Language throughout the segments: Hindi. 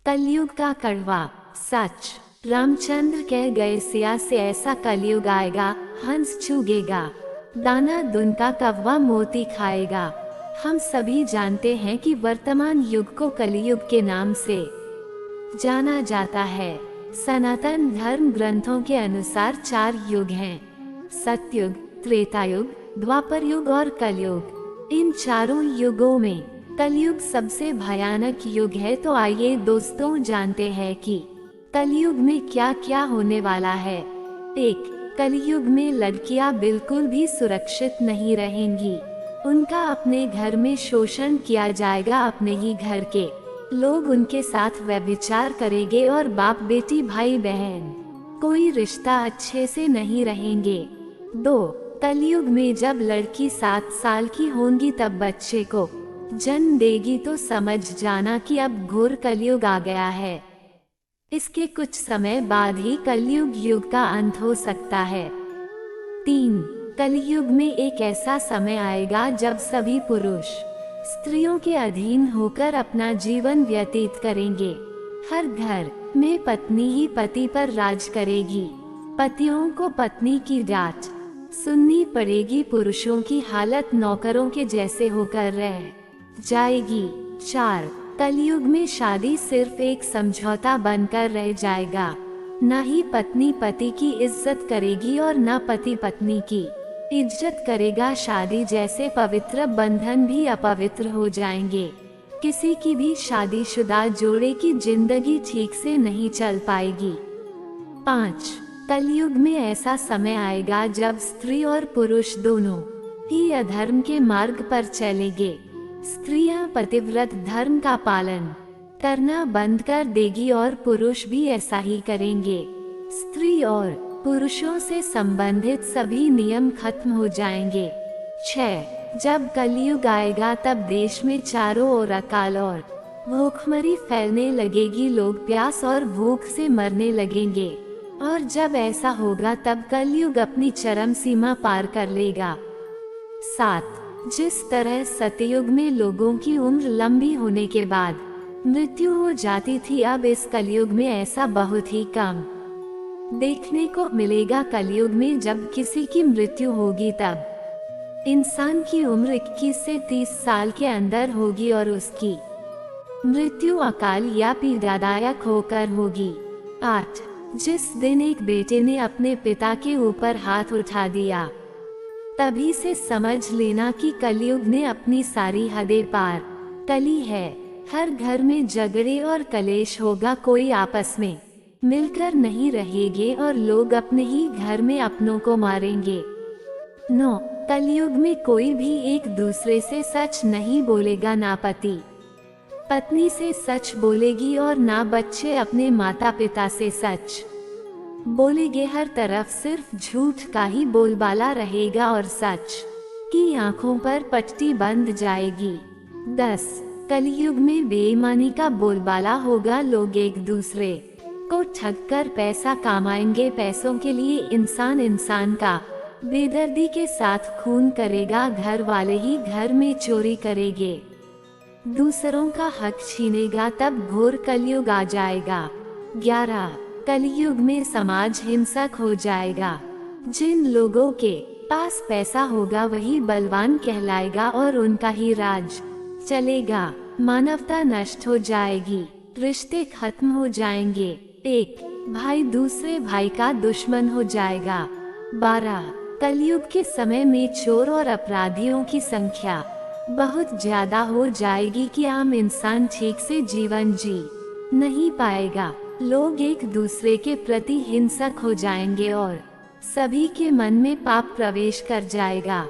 कलयुग का कड़वा सच। रामचंद्र कह गए सिया से ऐसा कलयुग आएगा, हंस चूगेगा, दाना दुन का कौवा मोती खाएगा। हम सभी जानते हैं कि वर्तमान युग को कलयुग के नाम से जाना जाता है। सनातन धर्म ग्रंथों के अनुसार 4 युग हैं: सतयुग, त्रेता युग, द्वापर युग और कलयुग। इन चारों युगों में कलयुग सबसे भयानक युग है। तो आइए दोस्तों जानते हैं कि कलयुग में क्या क्या होने वाला है। 1. कलयुग में लड़कियां बिल्कुल भी सुरक्षित नहीं रहेंगी। उनका अपने घर में शोषण किया जाएगा। अपने ही घर के लोग उनके साथ व्यभिचार करेंगे और बाप बेटी भाई बहन कोई रिश्ता अच्छे से नहीं रहेंगे। 2. कलयुग में जब लड़की 7 साल की होंगी तब बच्चे को जन्म देगी तो समझ जाना कि अब घोर कलयुग आ गया है। इसके कुछ समय बाद ही कलयुग युग का अंत हो सकता है। 3. कलयुग में एक ऐसा समय आएगा जब सभी पुरुष स्त्रियों के अधीन होकर अपना जीवन व्यतीत करेंगे। हर घर में पत्नी ही पति पर राज करेगी। पतियों को पत्नी की डांट सुननी पड़ेगी। पुरुषों की हालत नौकरों के जैसे होकर रह जाएगी। 4. कलयुग में शादी सिर्फ एक समझौता बनकर रह जाएगा। न ही पत्नी पति की इज्जत करेगी और न पति पत्नी की इज्जत करेगा। शादी जैसे पवित्र बंधन भी अपवित्र हो जाएंगे। किसी की भी शादीशुदा जोड़े की जिंदगी ठीक से नहीं चल पाएगी। 5. कलयुग में ऐसा समय आएगा जब स्त्री और पुरुष दोनों ही अधर्म के मार्ग पर चलेंगे। स्त्रियां पतिव्रत धर्म का पालन करना बंद कर देगी और पुरुष भी ऐसा ही करेंगे। स्त्री और पुरुषों से संबंधित सभी नियम खत्म हो जाएंगे। 6. जब कलयुग आएगा तब देश में चारों ओर अकाल और भूखमरी फैलने लगेगी। लोग प्यास और भूख से मरने लगेंगे और जब ऐसा होगा तब कलयुग अपनी चरम सीमा पार कर लेगा। 7. जिस तरह सतयुग में लोगों की उम्र लंबी होने के बाद मृत्यु हो जाती थी, अब इस कलयुग में ऐसा बहुत ही कम देखने को मिलेगा। कलयुग में जब किसी की मृत्यु होगी तब इंसान की उम्र 21 से 30 साल के अंदर होगी और उसकी मृत्यु अकाल या पीड़ादायक होकर होगी। 8. जिस दिन एक बेटे ने अपने पिता के ऊपर हाथ उठा दिया तभी से समझ लेना कि कलयुग ने अपनी सारी हदें पार कली है। हर घर में झगड़े और कलेश होगा। कोई आपस में मिलकर नहीं रहेंगे और लोग अपने ही घर में अपनों को मारेंगे। 9. कलयुग में कोई भी एक दूसरे से सच नहीं बोलेगा। ना पति पत्नी से सच बोलेगी और ना बच्चे अपने माता पिता से सच बोलेंगे। हर तरफ सिर्फ झूठ का ही बोलबाला रहेगा और सच की आंखों पर पट्टी बंध जाएगी। 10. कलयुग में बेईमानी का बोलबाला होगा। लोग एक दूसरे को ठगकर पैसा कमाएंगे। पैसों के लिए इंसान का बेदर्दी के साथ खून करेगा। घर वाले ही घर में चोरी करेंगे, दूसरों का हक छीनेगा। तब घोर कलयुग आ जाएगा। 11. कलयुग में समाज हिंसक हो जाएगा। जिन लोगों के पास पैसा होगा वही बलवान कहलाएगा और उनका ही राज चलेगा। मानवता नष्ट हो जाएगी, रिश्ते खत्म हो जाएंगे। एक भाई दूसरे भाई का दुश्मन हो जाएगा। 12. कलयुग के समय में चोर और अपराधियों की संख्या बहुत ज्यादा हो जाएगी कि आम इंसान ठीक से जीवन जी नहीं पाएगा। लोग एक दूसरे के प्रति हिंसक हो जाएंगे और सभी के मन में पाप प्रवेश कर जाएगा।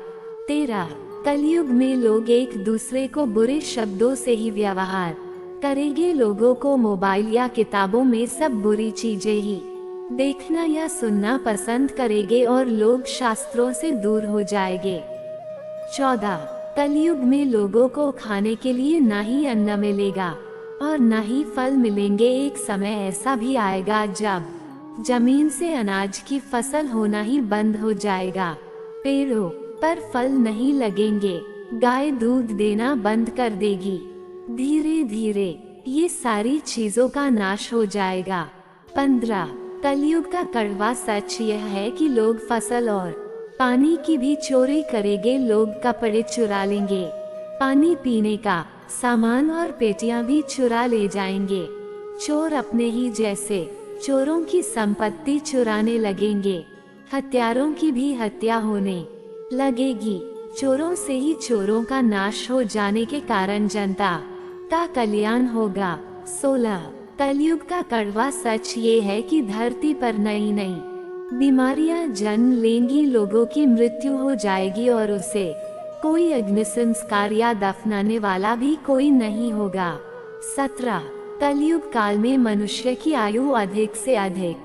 13. कलयुग में लोग एक दूसरे को बुरे शब्दों से ही व्यवहार करेंगे। लोगों को मोबाइल या किताबों में सब बुरी चीजें ही देखना या सुनना पसंद करेंगे और लोग शास्त्रों से दूर हो जाएंगे। 14. कलयुग में लोगों को खाने के लिए ना ही अन्न मिलेगा और न ही फल मिलेंगे। एक समय ऐसा भी आएगा जब जमीन से अनाज की फसल होना ही बंद हो जाएगा। पेड़ों पर फल नहीं लगेंगे। गाय दूध देना बंद कर देगी। धीरे धीरे ये सारी चीजों का नाश हो जाएगा। 15 कलयुग का कड़वा सच यह है कि लोग फसल और पानी की भी चोरी करेंगे। लोग कपड़े चुरा लेंगे, पानी पीने का सामान और पेटियां भी चुरा ले जाएंगे। चोर अपने ही जैसे चोरों की संपत्ति चुराने लगेंगे। हत्यारों की भी हत्या होने लगेगी। चोरों से ही चोरों का नाश हो जाने के कारण जनता का कल्याण होगा। 16 कलयुग का कड़वा सच ये है कि धरती पर नई नई बीमारियां जन्म लेंगी। लोगों की मृत्यु हो जाएगी और उसे कोई अग्नि संस्कार या दफनाने वाला भी कोई नहीं होगा। 17 कलयुग काल में मनुष्य की आयु अधिक से अधिक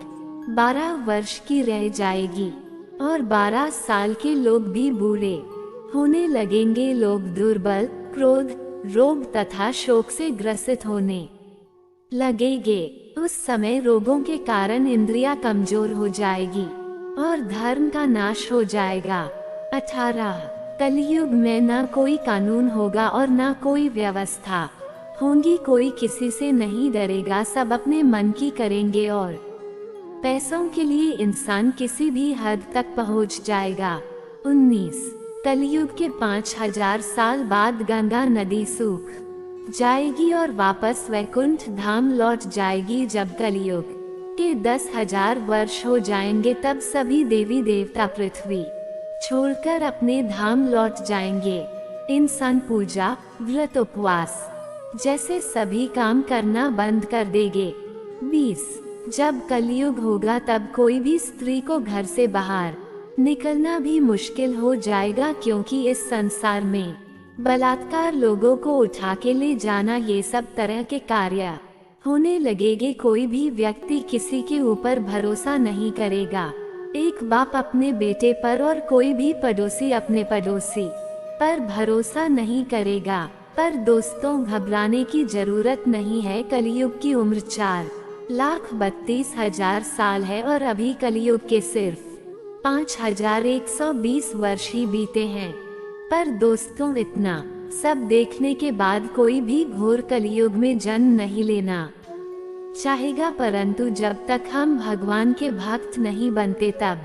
12 वर्ष की रह जाएगी और 12 साल के लोग भी बूढ़े होने लगेंगे। लोग दुर्बल, क्रोध, रोग तथा शोक से ग्रसित होने लगेंगे। उस समय रोगों के कारण इंद्रियां कमजोर हो जाएगी और धर्म का नाश हो जाएगा। 18 कलयुग में न कोई कानून होगा और न कोई व्यवस्था होगी। कोई किसी से नहीं डरेगा, सब अपने मन की करेंगे और पैसों के लिए इंसान किसी भी हद तक पहुंच जाएगा। 19 कलयुग के 5000 साल बाद गंगा नदी सूख जाएगी और वापस वैकुंठ धाम लौट जाएगी। जब कलयुग के 10,000 वर्ष हो जाएंगे तब सभी देवी देवता पृथ्वी छोड़कर अपने धाम लौट जाएंगे। इंसान पूजा, व्रत, उपवास जैसे सभी काम करना बंद कर देंगे। 20 जब कलयुग होगा तब कोई भी स्त्री को घर से बाहर निकलना भी मुश्किल हो जाएगा, क्योंकि इस संसार में बलात्कार, लोगों को उठा के ले जाना, ये सब तरह के कार्य होने लगेंगे। कोई भी व्यक्ति किसी के ऊपर भरोसा नहीं करेगा। एक बाप अपने बेटे पर और कोई भी पड़ोसी अपने पड़ोसी पर भरोसा नहीं करेगा। पर दोस्तों, घबराने की जरूरत नहीं है। कलयुग की उम्र 4,32,000 साल है और अभी कलयुग के सिर्फ 5,120 वर्ष ही बीते हैं। पर दोस्तों, इतना सब देखने के बाद कोई भी घोर कलयुग में जन्म नहीं लेना चाहेगा। परंतु जब तक हम भगवान के भक्त नहीं बनते तब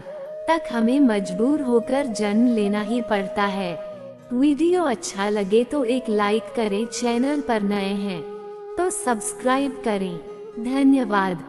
तक हमें मजबूर होकर जन्म लेना ही पड़ता है। वीडियो अच्छा लगे तो एक लाइक करें, चैनल पर नए हैं तो सब्सक्राइब करें। धन्यवाद।